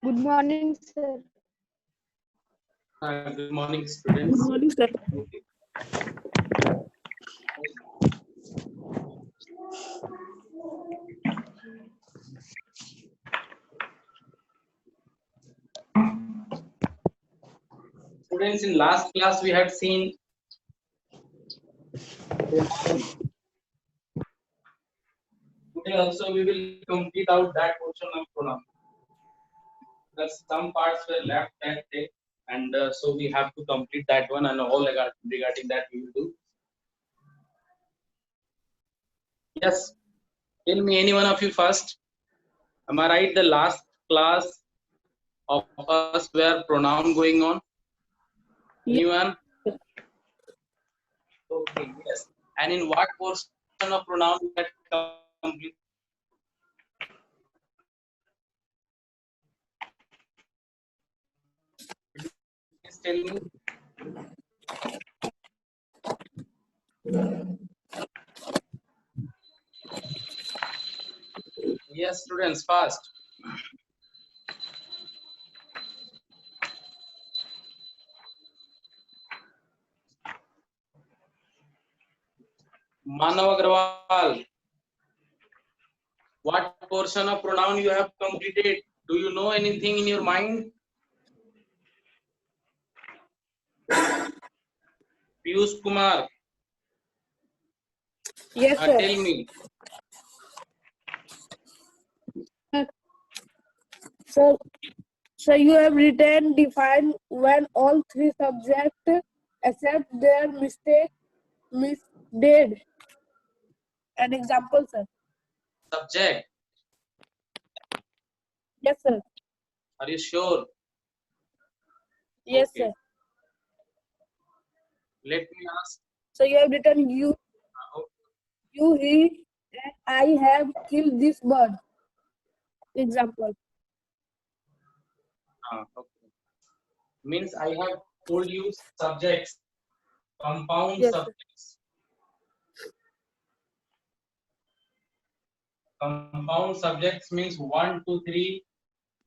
Good morning, sir. Good morning, Good students. morning, sir. Students, in last class we had seen pronoun. Today also we will complete out that portion of pronoun. Because some parts were left that day, and so we have to complete that one, and all regarding that we will do. Yes, tell me any one of you first. Am I right? The last class of us were pronoun going on. Anyone? Okay, yes. And in what portion of pronoun we had complete? Please tell me. Yes, students, fast. Manav Agrawal, what portion of pronoun you have completed? Do you know anything in your mind? Piyush Kumar, Yes, sir. tell me. So you have written define when all three subjects accept their mistake misdeed. An example, sir. Subject. Yes, sir. Are you sure? Yes, Okay. sir. Let me ask. So you have written you, he, and I have killed this bird. Example. Okay. Means I have told you subjects, compound Yes, sir. subjects. Compound subjects means 1, 2, 3,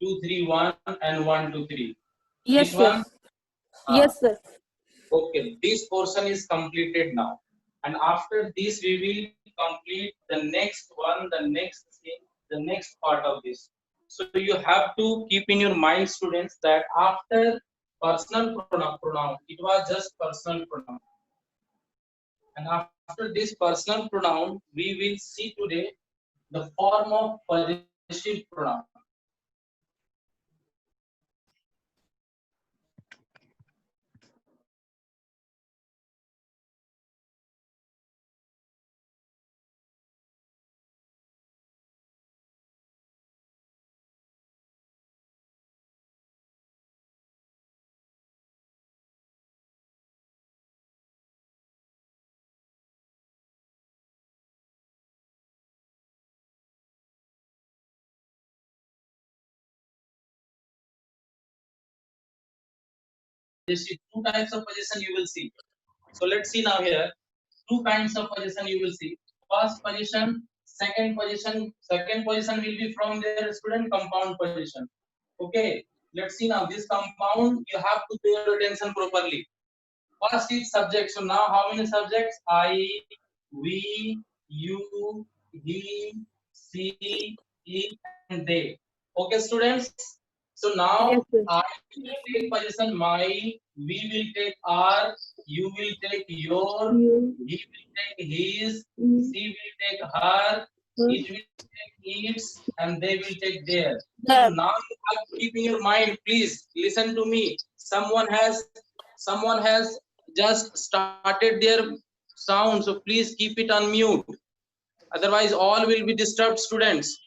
2, 3, 1, and 1, 2, 3. Yes, This sir. one? Yes, sir. Okay, this portion is completed now. And after this, we will complete the next one, the next thing, the next part of this. So you have to keep in your mind, students, that after personal pronoun, it was just personal pronoun. And after this personal pronoun, we will see today the form of possessive pronoun. Two types of possession you will see. So let's see now here. Two kinds of position you will see. First position, second position. Second position will be from their student compound position. Okay, let's see now. This compound you have to pay your attention properly. First is subject. So now how many subjects? I, we, you, he, she, it, and they. Okay, students. So Yes, now sir. I will take position my, we will take our, you will take your, You, he will take his, mm, she will take her, mm. it will take its, and they will take theirs. So Sir. now you have to keep in your mind, please listen to me. Someone has just started their sound, so please keep it on mute. Otherwise, all will be disturbed, students.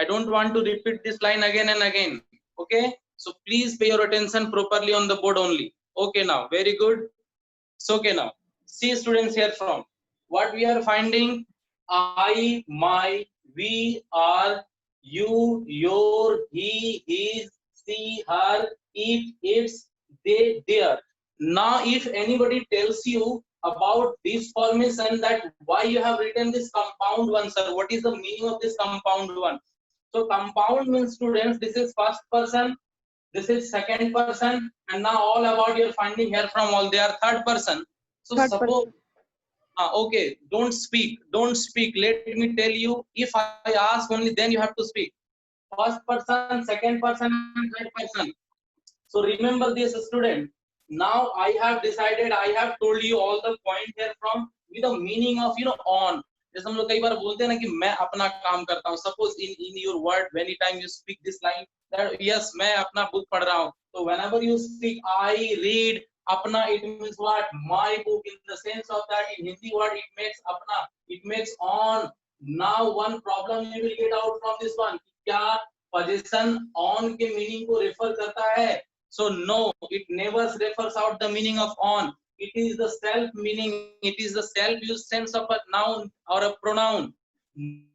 I don't want to repeat this line again and again. Okay, so please pay your attention properly on the board only. Okay, now very good. So okay, now see, students, here from what we are finding: I, my, we, are, you, your, he, his, she, her, it, its, they, their. Now if anybody tells you about this formation, that why you have written this compound one, sir. What is the meaning of this compound one? So compound means, students, this is first person, this is second person, and now all about you're finding here from all they are third person. So Third suppose person. okay, don't speak, don't speak. Let me tell you, if I ask only, then you have to speak. First person, second person, and third person. So remember this, student. Now I have decided, I have told you all the point here from with the meaning of on. जैसे हम लोग कई बार बोलते हैं ना कि मैं अपना काम करता हूँ. Suppose in your word, many time you speak this line that yes, मैं अपना book पढ़ रहा हूँ. So whenever you speak I read अपना, it means what? My book. In the sense of that, in Hindi word it makes अपना, it makes on. Now one problem you will get out from this one. क्या possession on के meaning को refer करता है? So no, it never refers out the meaning of on. It is the self meaning. It is the self-used sense of a noun or a pronoun.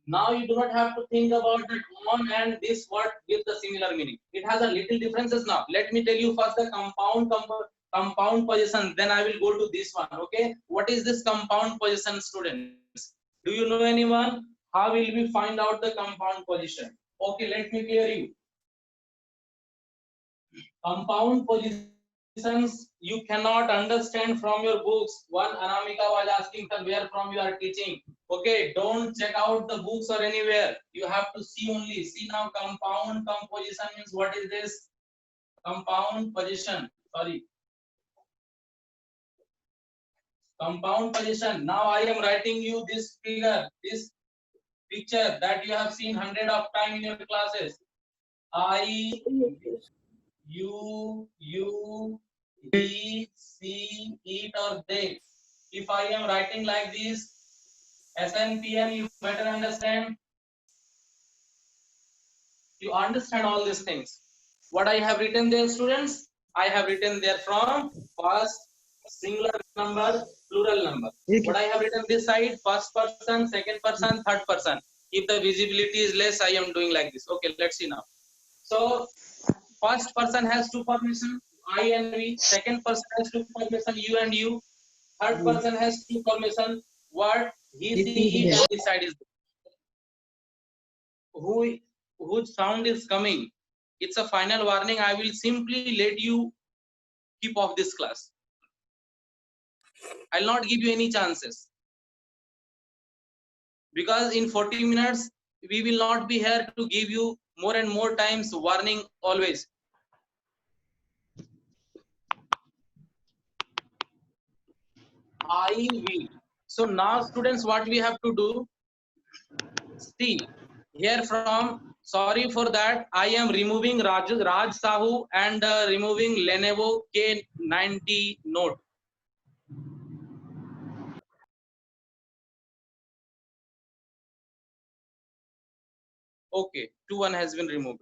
Now you do not have to think about that on and this word give the similar meaning. It has a little differences now. Let me tell you first the compound position. Then I will go to this one. Okay, what is this compound position, students? Do you know anyone? How will we find out the compound position? Okay, let me clear you. Compound positions you cannot understand from your books. One Anamika was asking, sir, where from you are teaching? Okay, don't check out the books or anywhere. You have to see only. See now, compound composition means what is this? Compound position. Sorry. Compound position. Now I am writing you this figure, this picture that you have seen hundred of time in your classes. I, you, he, she, it or they. If I am writing like this, SNPM, you better understand. You understand all these things. What I have written there, students? I have written there from first singular number, plural number. What I have written this side, first person, second person, third person. If the visibility is less, I am doing like this. Okay, let's see now. So first person has two formation, I and we. Second person has two formation, you and you. Third person has two formation, what? He, she, it, and this side is who, whose sound is coming. It's a final warning. I will simply let you keep off this class. I'll not give you any chances. Because in 40 minutes, we will not be here to give you more and more times warning always. I will. So now, students, what we have to do? See here from. Sorry for that. I am removing Raj Sahu and removing Lenovo K90 Note. Okay, 2-1 has been removed.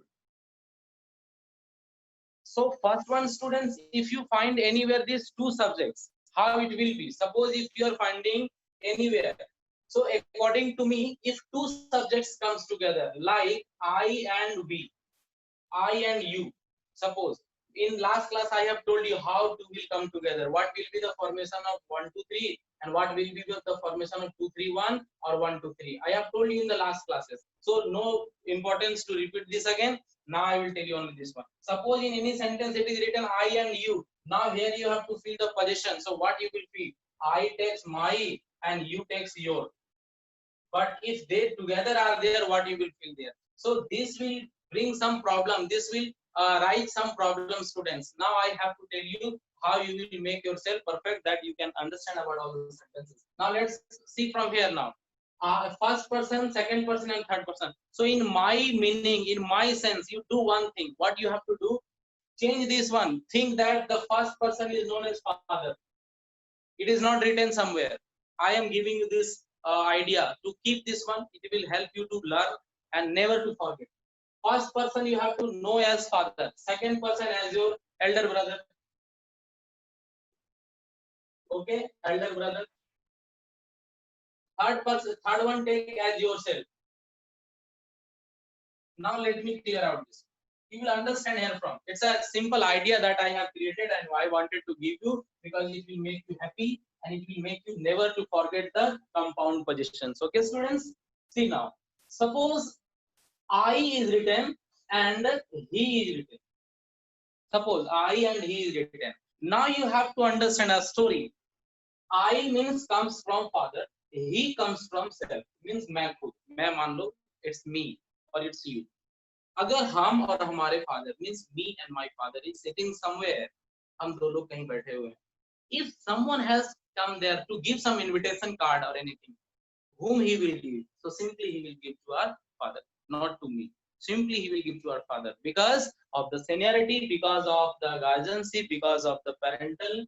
So first one, students, if you find anywhere these two subjects, how it will be? Suppose if you are finding anywhere. So according to me, if two subjects comes together, like I and we, I and you, suppose in last class I have told you how two will come together. What will be the formation of 1, 2, 3, and what will be the formation of 2, 3, 1 or 1, 2, 3. I have told you in the last classes. So no importance to repeat this again. Now I will tell you only this one. Suppose in any sentence it is written I and you. Now here you have to fill the possession. So what you will fill? I takes my and you takes your. But if they together are there, what you will fill there? So this will bring some problem. This will write some problem, students. Now I have to tell you how you will make yourself perfect that you can understand about all the sentences. Now let's see from here now. First person, second person, and third person. So in my meaning, in my sense, you do one thing. What you have to do? Change this one. Think that the first person is known as father. It is not written somewhere. I am giving you this idea to keep this one. It will help you to learn and never to forget. First person you have to know as father. Second person as your elder brother. Okay, elder brother. Third person, third one take as yourself. Now let me clear out this. You will understand here from. It's a simple idea that I have created and I wanted to give you because it will make you happy and it will make you never to forget the compound positions. Okay, students? See now, suppose I is written and he is written. Suppose I and he is written. Now you have to understand a story. I means comes from father, he comes from self, means मैं खुद, मैं मान लो it's me or it's you. अगर हम और हमारे father means me and my father is sitting somewhere, हम दो लोग कहीं बैठे हुए हैं. If someone has come there to give some invitation card or anything, whom he will give? So simply he will give to our father, not to me. Simply he will give to our father because of the seniority, because of the guardianship, because of the parental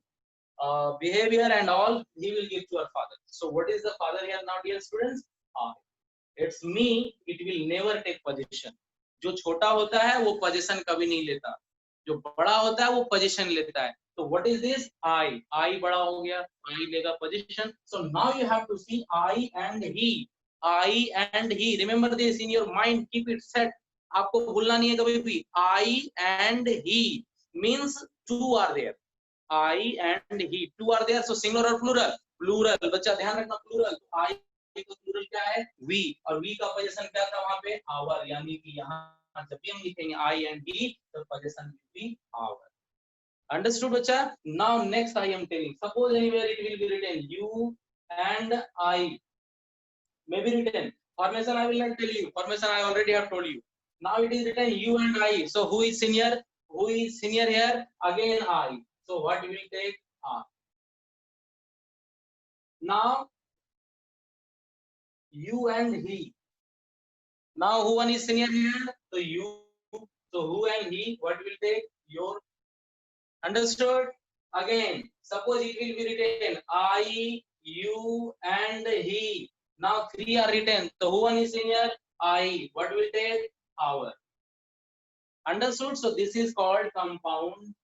behavior and all. He will give to our father. So what is the father here now, dear students? It's me. It will never take position. जो छोटा होता है वो position कभी नहीं लेता, जो बड़ा होता है वो पोजीशन लेता है. तो व्हाट इज दिस? आई बड़ा हो गया, आई लेगा position. So now you have to see I and he. I and he, remember this in your mind, keep it set. आपको भूलना नहीं है कभी भी. I and he means two are there. I and he, two are there. So singular और plural? Plural. बच्चा ध्यान रखना, प्लूरल. आई का प्लूरल क्या है? वी. और वी का पोजीशन क्या था वहां पे? आवर. यानी कि यहाँ जब भी हम लिखेंगे आई and he to position will be our. Understood, bacha? Now next I am telling. Suppose anywhere it will be written you and I. May be written. Formation I will not tell you. Formation I already have told you. Now it is written you and I. So who is senior? Who is senior here? Again I. So what we will take? R. Now you and he. Now who one is senior here? So you. So who and he? What will take? Your. Understood? Again, suppose it will be written I, you, and he. Now three are written. So who one is senior? I. What will take? Our. Understood? So this is called compound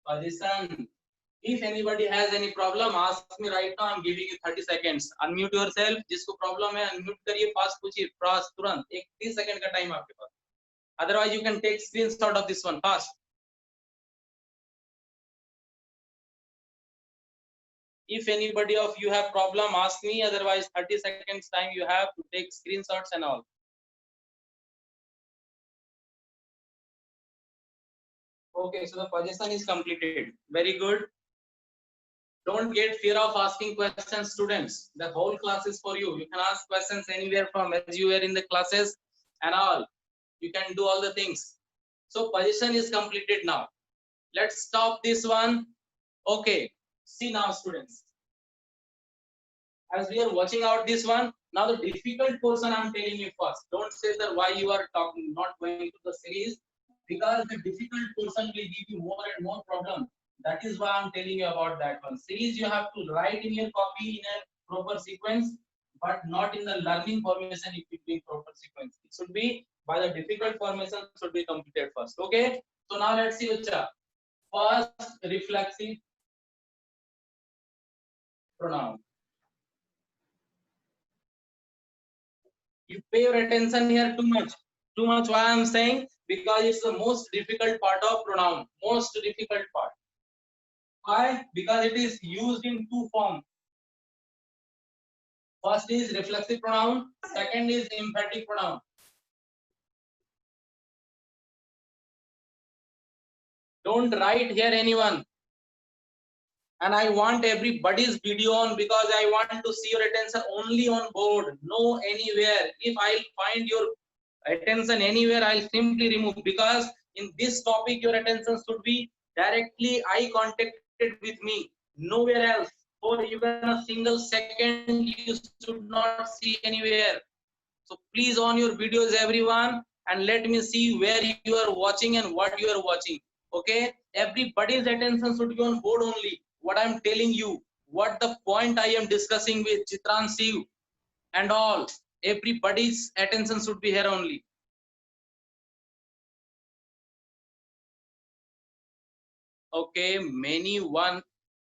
position. If anybody has any problem, ask me right now. I'm giving you 30 seconds. Unmute yourself. जिसको problem है, unmute करिए. Fast पूछिए. Fast तुरंत. एक 30 second का time आपके पास. Otherwise, you can take screenshot of this one. Fast. If anybody of you have problem, ask me. Otherwise, 30 seconds time you have to take screenshots and all. Okay, so the position is completed. Very good. Don't get fear of asking questions, students. The whole class is for you. You can ask questions anywhere from as you were in the classes and all. You can do all the things. So position is completed now. Let's stop this one. Okay. See now, students. As we are watching out this one, now the difficult portion I'm telling you first. Don't say that why you are talking, not going to the series, because the difficult portion will give you more and more problem. That is why I'm telling you about that one. Series you have to write in your copy in a proper sequence, but not in the learning formation. It will be in proper sequence. It should be by the difficult formation should be completed first. Okay. So now let's see, Ucha. First, reflexive pronoun. You pay your attention here too much. Too much. Why I'm saying? Because it's the most difficult part of pronoun. Most difficult part. Why? Because it is used in two forms. First is reflexive pronoun. Second is emphatic pronoun. Don't write here anyone. And I want everybody's video on because I want to see your attention only on board. No anywhere. If I'll find your attention anywhere, I'll simply remove, because in this topic your attention should be directly eye contacted with me, nowhere else. For even a single second you should not see anywhere. So please on your videos everyone, and let me see where you are watching and what you are watching. Okay, everybody's attention should be on board only. What I'm telling you, what the point I am discussing with Chitran Siv and all, everybody's attention should be here only. Okay, many one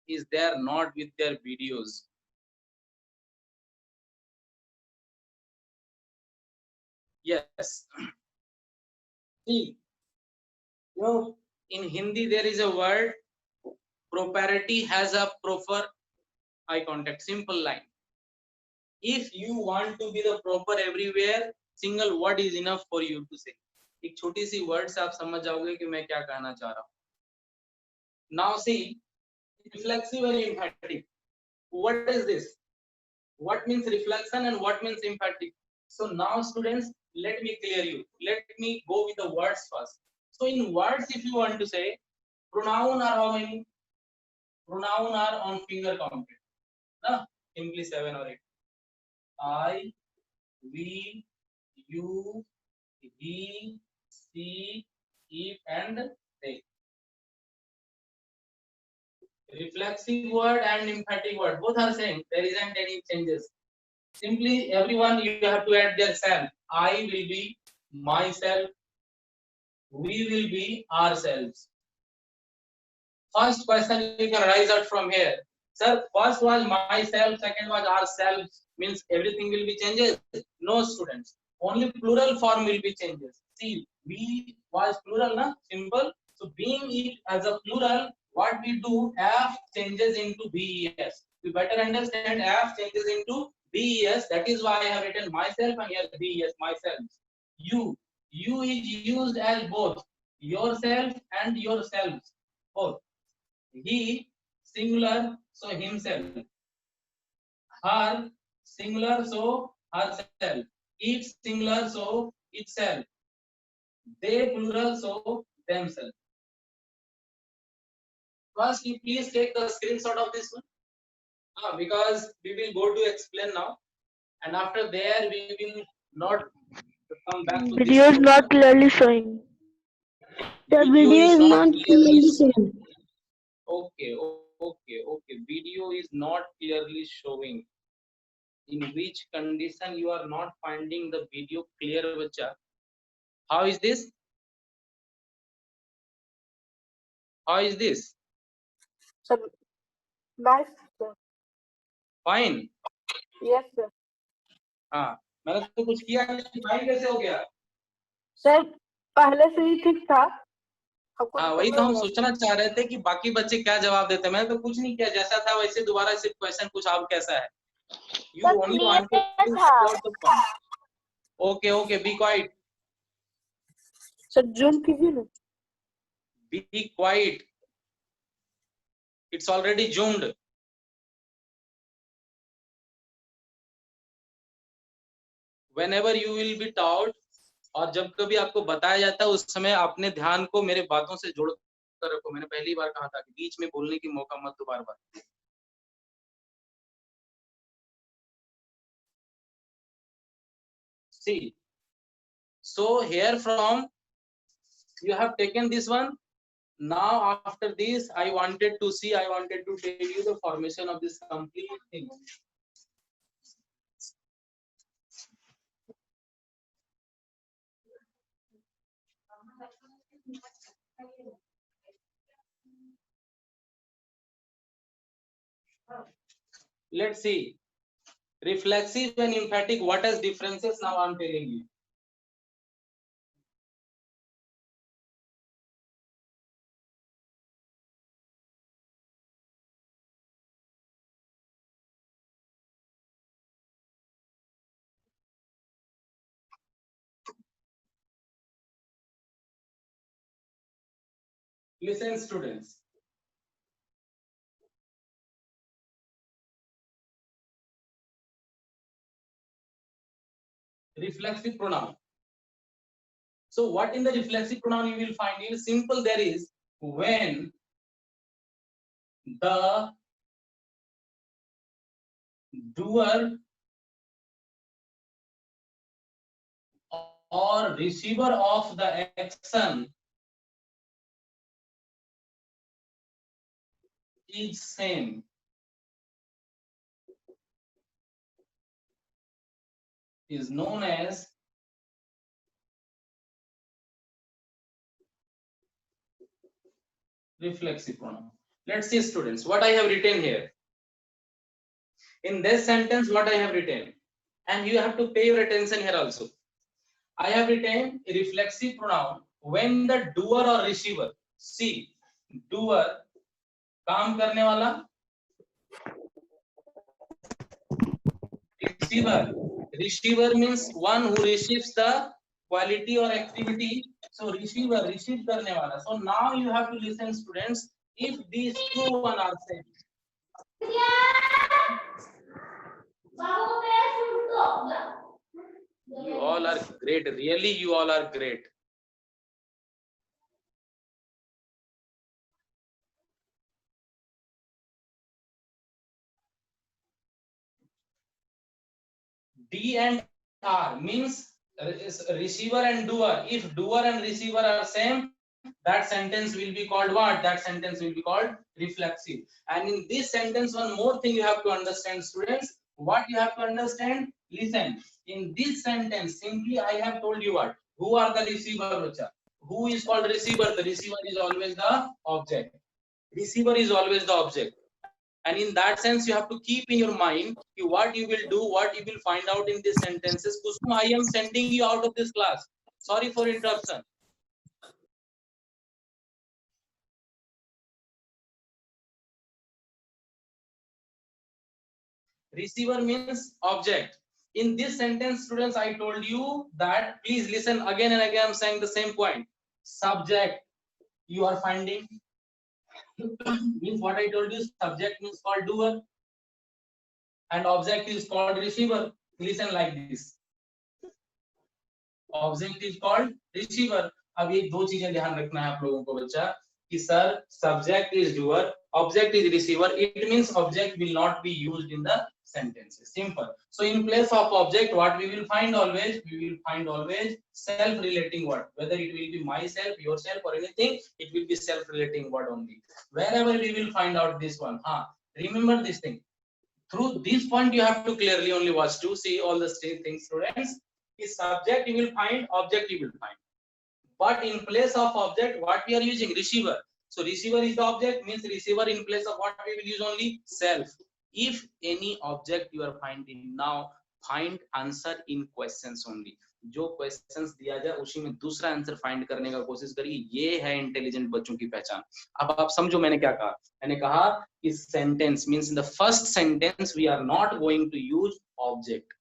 is there not with their videos. Yes. See, you know, in Hindi there is a word, propriety has a proper eye contact, simple line. If you want to be the proper everywhere, single word is enough for you to say. एक छोटी सी word से आप समझ जाओगे कि मैं क्या कहना चाह रहा हूँ. Now see, reflexive and emphatic. What is this? What means reflection and what means emphatic? So now students, let me clear you. Let me go with the words first. So in words, if you want to say, pronoun are how many? Pronoun are on finger counted. No? Simply 7 or 8. I, we, you, he, she, it, and they. Reflexive word and emphatic word, both are same. There isn't any changes. Simply everyone you have to add their self. I will be myself. We will be ourselves. First question you can rise out from here. Sir, first was myself, second was ourselves. Means everything will be changes. No students. Only plural form will be changes. See, we was plural, na? Simple. So being it as a plural, what we do, F changes into BES. We better understand F changes into BES. That is why I have written myself and here BES, myself. You is used as both yourself and yourselves. Both. He singular, so himself. Her singular, so herself. It singular, so itself. They plural, so themselves. First, you please take the screenshot of this one, because we will go to explain now, and after there we will not come back to Video this. is not clearly showing. The video is not clearly showing. Okay. Video is not clearly showing. In which condition you are not finding the video clear, bacha? How is this? How is this? Sir, nice, sir. Fine. Yes, sir. हाँ, मैंने तो कुछ किया नहीं, fine कैसे हो गया? Sir पहले से ही ठीक था. हाँ, वही तो हम सोचना चाह रहे थे कि बाकी बच्चे क्या जवाब देते हैं. मैंने तो कुछ नहीं किया, जैसा था वैसे दोबारा सिर्फ क्वेश्चन पूछा. अब कैसा है? You only wanted to sort the point. Okay, be quiet. Sir zoom कीजिए ना. Be quiet. It's already zoomed. Whenever you will be taught, और जब कभी आपको बताया जाता है उस समय अपने ध्यान को मेरे बातों से जोड़ कर रखो. मैंने पहली बार कहा था कि बीच में बोलने की मौका मत दो बार-बार. See, so here from you have taken this one. Now after this I wanted to tell you the formation of this complete thing. Let's see. Reflexive and emphatic, what is differences? Now I'm telling you. Listen, students. Reflexive pronoun. So what in the reflexive pronoun you will find? It is simple. There is when the doer or receiver of the action is same. Is known as reflexive pronoun. Let's see, students, what I have written here. In this sentence, what I have written, and you have to pay your attention here also. I have written a reflexive pronoun when the doer or receiver. See, doer, काम करने वाला, receiver. Receiver means one who receives the quality or activity. So receiver, receive करने वाला. So now you have to listen, students. If these two one are same. You all are great. Really, you all are great. D and R means receiver and doer. If doer and receiver are same, that sentence will be called what? That sentence will be called reflexive. And in this sentence, one more thing you have to understand, students. What you have to understand? Listen. In this sentence, simply I have told you what? Who are the receiver? Who is called receiver? The receiver is always the object. Receiver is always the object. And in that sense, you have to keep in your mind what you will do, what you will find out in these sentences. Kusum, I am sending you out of this class. Sorry for interruption. Receiver means object. In this sentence, students, I told you that, please listen again and again, I'm saying the same point. Subject, you are finding, means what I told you, subject means called doer, and object is called receiver. Listen like this. Object is called receiver. अब ये दो चीजें ध्यान रखना है आप लोगों को बच्चा कि sir subject is doer, object is receiver. It means object will not be used in the sentences. Simple. So in place of object, what we will find always? We will find always self-relating word. Whether it will be myself, yourself, or anything, it will be self-relating word only. Wherever we will find out this one. Remember this thing. Through this point, you have to clearly only watch to see all the things, students. Is subject you will find, object you will find, but in place of object what we are using? Receiver. So receiver is the object, means receiver in place of what we will use? Only self. If any object you are finding, now find answer in questions only. जो questions दिया जाए उसी में दूसरा answer find करने का कोशिश करिए. ये है इंटेलिजेंट बच्चों की पहचान. अब आप समझो मैंने क्या कहा. मैंने कहा कि sentence means in the first sentence we are not going to use object.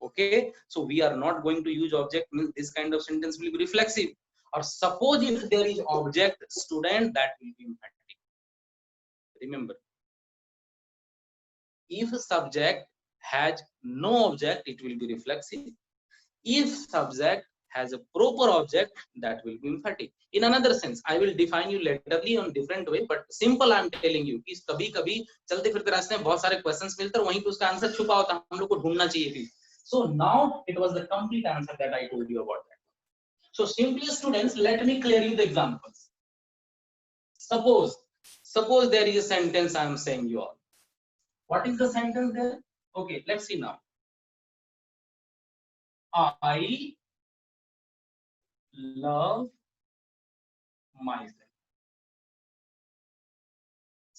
Okay, so we are not going to use object, means this kind of sentence will be reflexive. Or suppose if there is object, student, that will be emphatic. Remember, if subject has no object, it will be reflexive. If subject has a proper object, that will be emphatic. In another sense, I will define you laterally on different way, but simple I am telling you कि कभी कभी चलते फिरते रास्ते में बहुत सारे questions मिलते हैं, वहीं पे उसका आंसर छुपा होता है, हम लोग को ढूंढना चाहिए थी. So now it was the complete answer that I told you about that. So simply, students, let me clear you the examples. Suppose there is a sentence I am saying you all. What is the sentence there? Okay, let's see now. I love myself.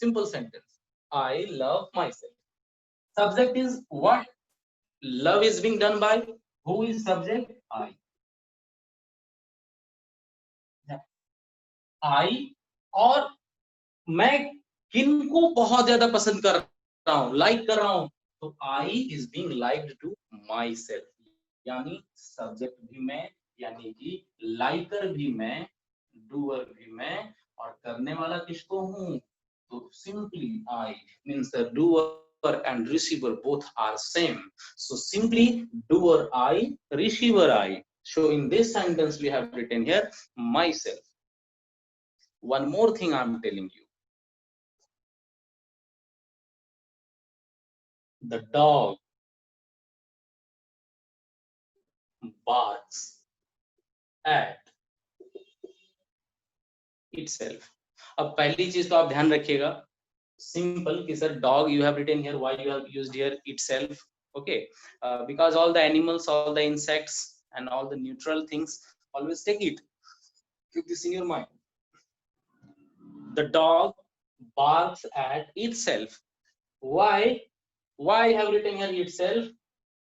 Simple sentence. I love myself. Subject is what? Love is being done by who is subject? I. I और मैं किनको बहुत ज्यादा पसंद कर रहा हूं, like कर रहा हूं, तो I is being liked to myself. यानी सब्जेक्ट भी मैं, यानी कि लाइकर भी मैं, डूअर भी मैं, और करने वाला किसको हूं? तो simply I means the doer and receiver both are same. So simply doer I, receiver I. So in this sentence we have written here myself. One more thing I am telling you. The dog barks at itself. अब पहली चीज तो आप ध्यान रखिएगा, simple कि sir dog you have written here, why you have used here itself? Okay, because all the animals, all the insects, and all the neutral things always take it. Keep this in your mind. The dog barks at itself. Why I have written here itself?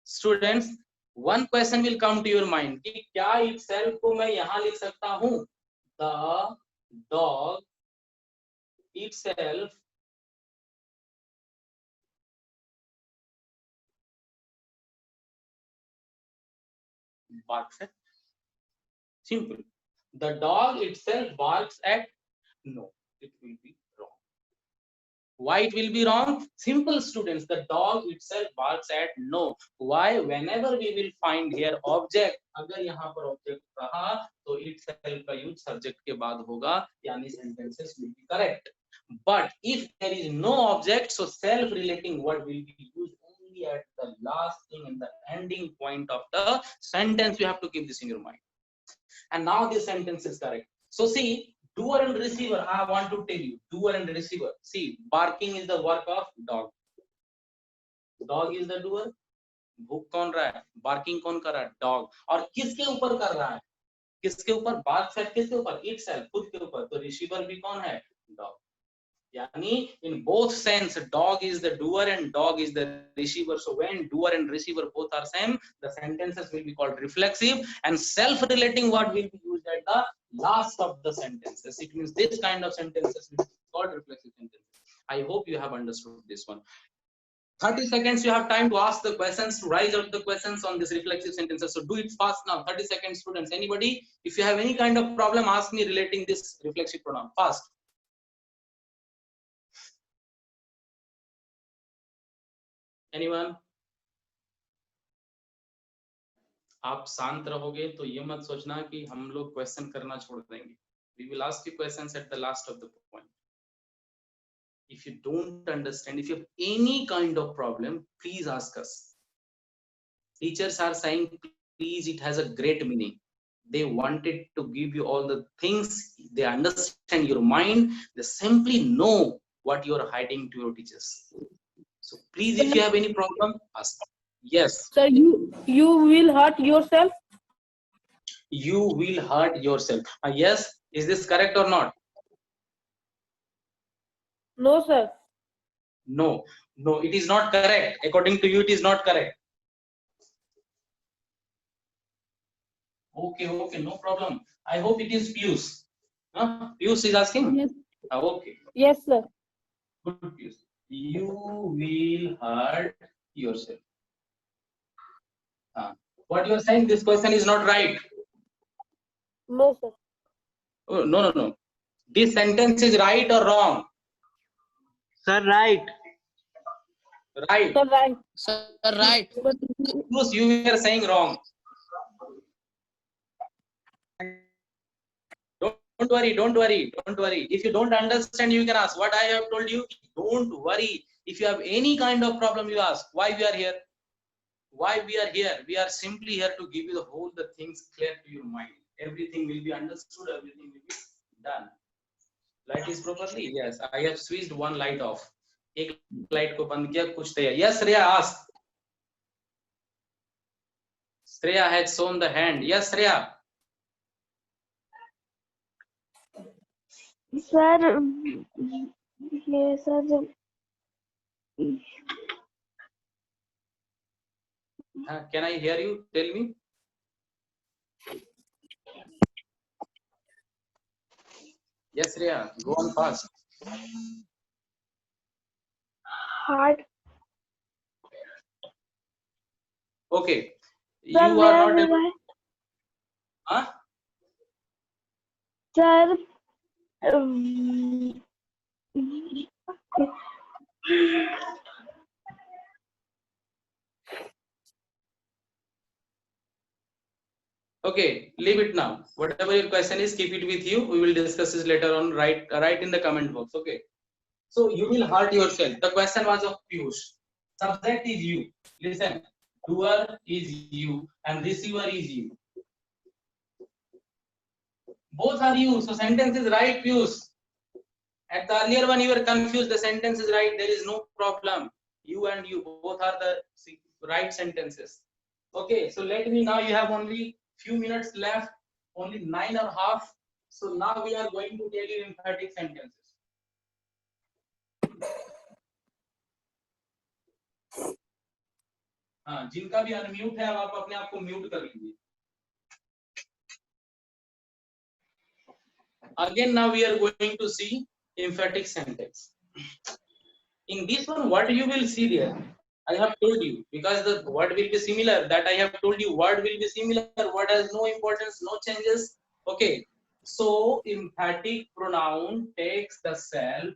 Students, one question will come to your mind कि क्या itself को मैं यहाँ लिख सकता हूँ? The dog itself barks at. Simple. The dog itself barks at. No, it will be wrong. Why it will be wrong? Simple, students. The dog itself barks at. No. Why? Whenever we will find here object, अगर यहाँ पर object रहा तो itself का use subject के बाद होगा, यानी sentences will be correct. But if there is no object, so self-relating word will be used only at the last thing and the ending point of the sentence. You have to keep this in your mind. And now this sentence is correct. So see, doer and receiver, I want to tell you, doer and receiver. See, barking is the work of dog. Dog is the doer. भूख कौन रहा है? Barking कौन कर रहा है? Dog. और किसके ऊपर कर रहा है? किसके ऊपर? Barks at किसके ऊपर? Itself, खुद के ऊपर. तो receiver भी कौन है? Dog. Yani in both sense, dog is the doer and dog is the receiver. So when doer and receiver both are same, the sentences will be called reflexive, and self-relating word will be used at the last of the sentences. It means this kind of sentences will be called reflexive sentences. I hope you have understood this one. 30 seconds you have time to ask the questions, to rise out the questions on this reflexive sentences. So do it fast now. 30 seconds, students. Anybody, if you have any kind of problem, ask me relating this reflexive pronoun. Fast. Anyone? आप शांत रहोगे तो ये मत सोचना कि हम लोग क्वेश्चन करना छोड़ देंगे. We will ask you questions at the last of the point. If you don't understand, if you have any kind of problem, please ask us. Teachers are saying, please, it has a great meaning. They wanted to give you all the things. They understand your mind. They simply know what you are hiding to your teachers. So please, if you have any problem, ask. Yes. Sir, you will hurt yourself. You will hurt yourself. Yes. Is this correct or not? No, sir. No. No, it is not correct. According to you, it is not correct. Okay, okay, no problem. I hope it is Pius. Huh? Pius is asking? Yes. Okay. Yes, sir. Good, Pius. You will hurt yourself. What you are saying, this question is not right. No, sir. Oh, no, no, no. This sentence is right or wrong? Sir, right. Right. Sir, right. Sir, right. But Pius, you were saying wrong. Don't worry, don't worry, don't worry. If you don't understand, you can ask. What I have told you, don't worry. If you have any kind of problem, you ask. Why we are here? Why we are here? We are simply here to give you the whole the things clear to your mind. Everything will be understood. Everything will be done. Light is properly? Yes. I have switched one light off. एक light को बंद किया, कुछ तैयार. Yes, Shreya, ask. Shreya has shown the hand. Yes, Shreya. Sir ये sir जब Can I hear you? Tell me. Yes, Shreya. Go on fast. Heart Okay. You sir are मेरा not able. है Huh? Sir Okay, leave it now. Whatever your question is, keep it with you. We will discuss this later on. Write in the comment box. Okay. So you will hurt yourself. The question was of Piyush. Subject is you. Listen. Doer is you and receiver is you. Both are you. So sentence is right, Piyush. At the earlier one, you were confused. The sentence is right. There is no problem. You and you both are the right sentences. Okay. So let me now. You have only few minutes left. Only 9.5. So now we are going to tell you emphatic sentences. हाँ, जिनका भी unmute है, अब आप अपने आप को mute कर लीजिए. Again, now we are going to see emphatic sentence. In this one, what you will see there? I have told you, because the word will be similar, that I have told you, word will be similar, word has no importance, no changes. Okay, so emphatic pronoun takes the self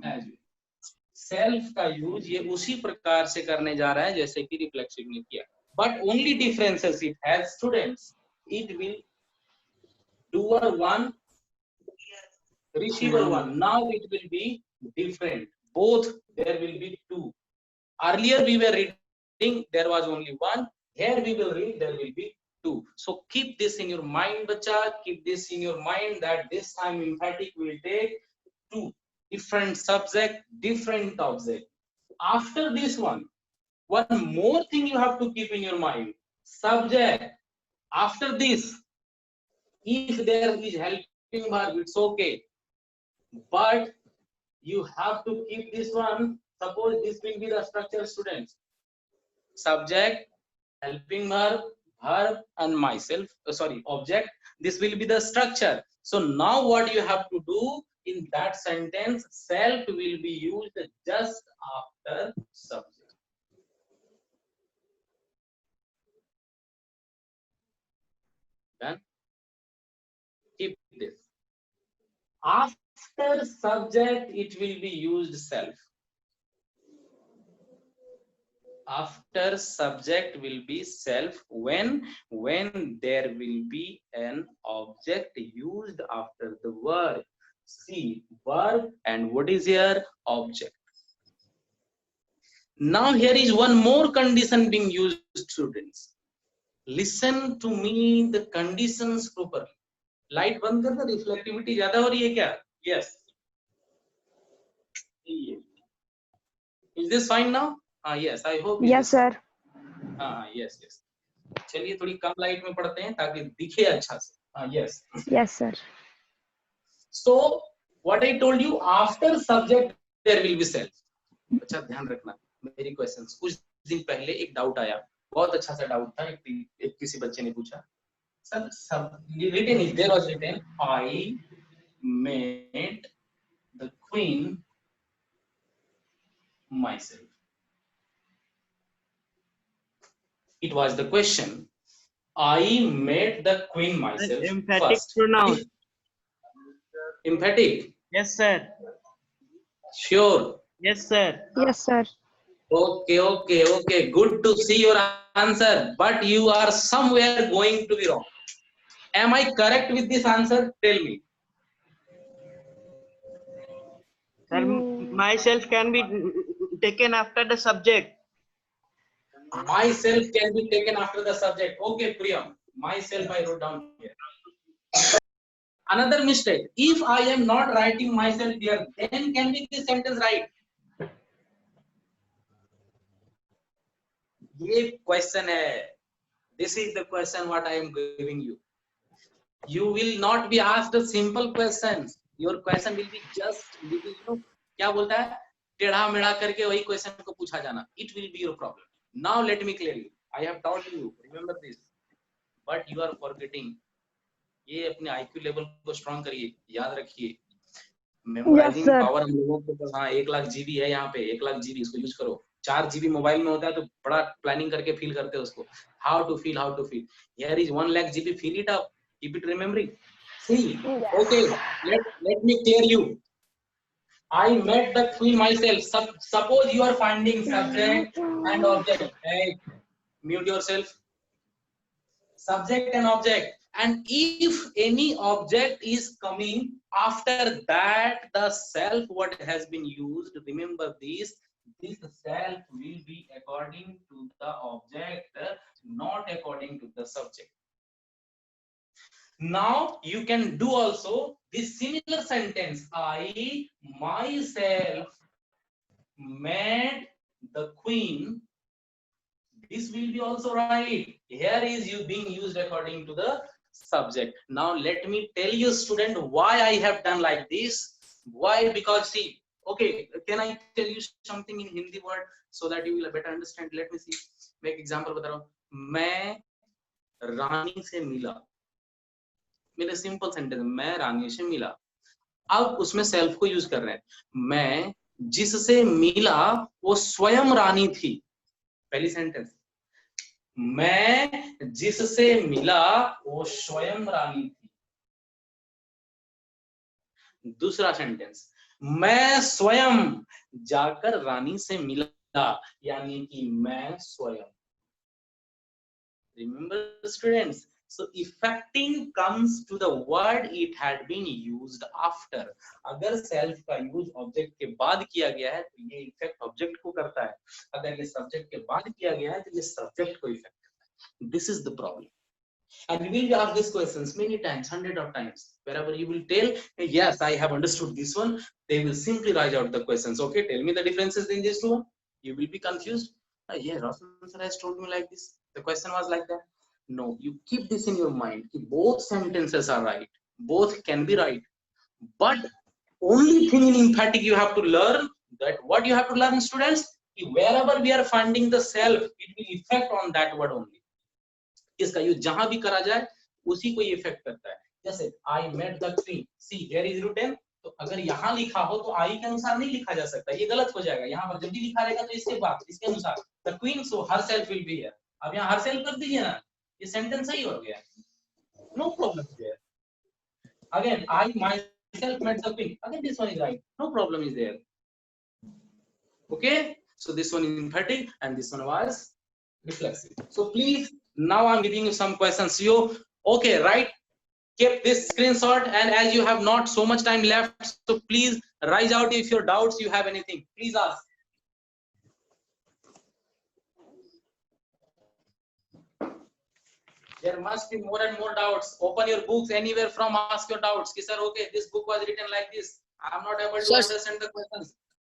as well. Self का use ये उसी प्रकार से करने जा रहा है जैसे कि रिफ्लेक्सिव ने किया, but only differences it has students, it will doer one, receiver one. Now it will be different, both there will be two. Earlier we were reading there was only one, here we will read there will be two. So keep this in your mind, bacha, keep this in your mind that this time emphatic will take two different subject, different object. After this one more thing you have to keep in your mind, subject. After this, if there is helping verb, it's okay, but you have to keep this one. Suppose this will be the structure, students. Subject, helping verb, verb and myself, object. This will be the structure. So now what you have to do in that sentence, self will be used just after subject. Done? Keep this. After subject, it will be used self. After subject will be self when there will be an object used after the verb. See, verb and what is here? Object. Now here is one more condition being used, students. Listen to me the conditions properly. Light बंद कर दो, reflectivity ज्यादा हो रही है क्या? Yes. Is this fine now? Yes, I hope. Yes, sir. Yes. चलिए थोड़ी कम लाइट में पढ़ते हैं ताकि दिखे अच्छा से. Yes. Yes, sir. So what I told you, after subject there will be self. अच्छा ध्यान रखना मेरी क्वेश्चंस. कुछ दिन पहले एक डाउट आया, बहुत अच्छा सा डाउट था, एक किसी बच्चे ने पूछा, sir written is there was written, I made the queen myself. It was the question. I made the queen myself. Emphatic first. pronoun. Emphatic. Yes, sir. Sure. Yes, sir. Yes, sir. Okay. Good to see your answer, but you are somewhere going to be wrong. Am I correct with this answer? Tell me. Sir, myself can be taken after the subject. Myself can be taken after the subject. Okay, Priyam. Myself I wrote down here. Another mistake. If I am not writing myself here, then can be this sentence right? ये question है. This is the question what I am giving you. You will not be asked a simple questions. Your question will be just, क्या बोलता है, टेढ़ा मेढ़ा करके वही question को पूछा जाना. It will be your problem. Now let me clear you. I have told you. Remember this. But you are forgetting. ये अपने IQ लेवल को स्ट्रॉन्ग करिए, याद रखिए. मेमोराइजिंग पावर हम लोगों को, हाँ 1 लाख जीबी है यहाँ पे, 1 लाख जीबी, इसको यूज करो. 4 जीबी मोबाइल में होता है तो बड़ा प्लानिंग करके फील करते हैं उसको. How to feel. Here is 1 lakh GB. Fill it up. Keep it remembering. See. Okay. Let me clear you. I met the queen myself. Suppose you are finding subject and object. Hey, mute yourself. Subject and object. And if any object is coming after that, the self what has been used, remember this self will be according to the object, not according to the subject. Now you can do also this similar sentence. I myself made the queen. This will be also right. Here is you being used according to the subject. Now let me tell you, student, why I have done like this. Why? Because see, okay, can I tell you something in Hindi word so that you will better understand? Let me see. मैं एक example बता रहा हूँ. मैं रानी से मिला. मेरे simple sentence, मैं रानी से मिला. अब उसमें सेल्फ को यूज कर रहे हैं. मैं जिससे मिला वो स्वयं रानी थी। पहली सेंटेंस, मैं जिससे मिला वो स्वयं रानी थी। दूसरा सेंटेंस, मैं स्वयं जाकर रानी से मिला, यानी कि मैं स्वयं। Remember students, so effecting comes to the word it had been used after. अगर self का use object के बाद किया गया है तो ये effect object को करता है, अगर ये subject के बाद किया गया है तो ये subject को effect करता है। This is the problem. And we will ask these questions many times, hundred of times. Wherever you will tell, yes, I have understood this one, they will simply write out the questions. Okay, tell me the differences in this one. You will be confused. Yeah, Roshan sir has told me like this. The question was like that. No, you keep this in your mind. Both sentences are right. Both can be right. But only thing in emphatic you have to learn, that what you have to learn, students, wherever we are finding the self, it will effect on that word only. इसका use जहां भी करा जाए उसी को ये effect करता है। जैसे I met the queen, see here is written, तो अगर यहाँ लिखा हो तो आई के अनुसार नहीं लिखा जा सकता, ये गलत हो जाएगा। यहाँ पर जब भी लिखा रहेगा तो इसके बाद इसके अनुसार the queen so her self will be here. अब यहाँ हर सेल्फ कर दीजिए ना, ये सेंटेंस सही हो गया, no problem there. Again I myself met the queen, again this one is right, no problem is there. Okay, so this one is emphatic and this one was reflexive. So please, now I'm giving you some questions. You okay, right? Keep this screenshot, and as you have not so much time left, so please write out if your doubts you have anything. Please ask. There must be more and more doubts. Open your books anywhere from, ask your doubts. Ki, sir, okay, this book was written like this. I'm not able to understand the questions.